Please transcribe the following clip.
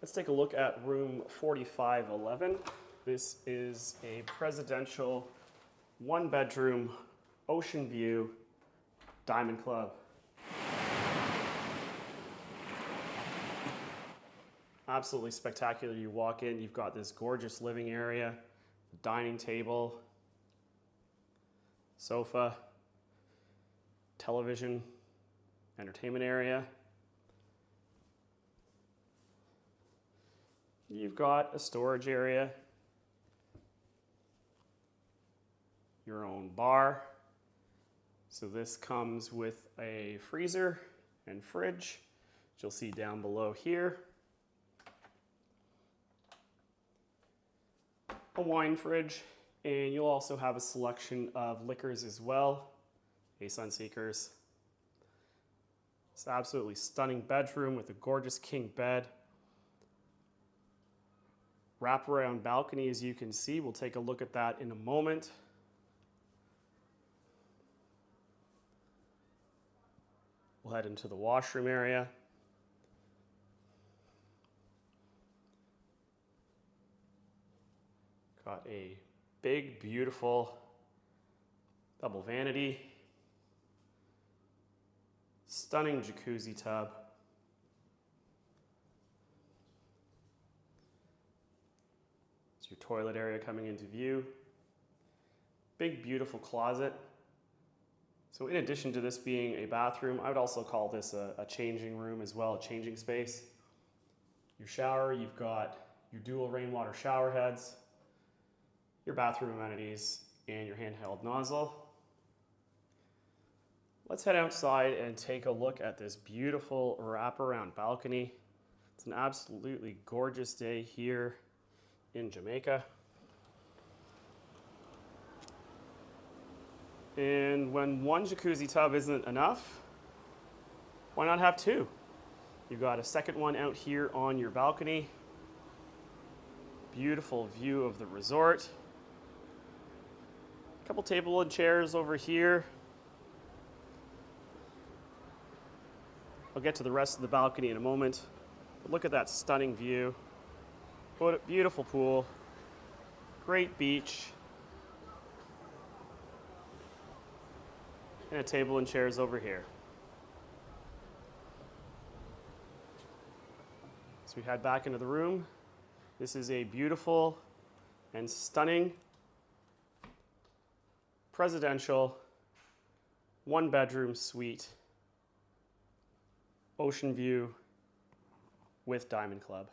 Let's take a look at room 4511. This is a presidential one-bedroom Oceanview Diamond Club. Absolutely spectacular. You walk in, you've got this gorgeous living area, dining table, sofa, television, entertainment area. You've got a storage area, your own bar. So this comes with a freezer and fridge, which you'll see down below here. A wine fridge, and you'll also have a selection of liquors as well, Sunseekers. It's an absolutely stunning bedroom with a gorgeous king bed. Wraparound balcony, as you can see. We'll take a look at that in a moment. We'll head into the washroom area. Got a big, beautiful double vanity. Stunning jacuzzi tub. It's your toilet area coming into view. Big, beautiful closet. So in addition to this being a bathroom, I would also call this a changing room as well, a changing space. Your shower, you've got your dual rainwater shower heads, your bathroom amenities, and your handheld nozzle. Let's head outside and take a look at this beautiful wraparound balcony. It's an absolutely gorgeous day here in Jamaica. And when one jacuzzi tub isn't enough, why not have two? You've got a second one out here on your balcony. Beautiful view of the resort. A couple table and chairs over here. I'll get to the rest of the balcony in a moment. But look at that stunning view. What a beautiful pool. Great beach. And a table and chairs over here. So we head back into the room. This is a beautiful and stunning presidential one-bedroom suite Oceanview with Diamond Club.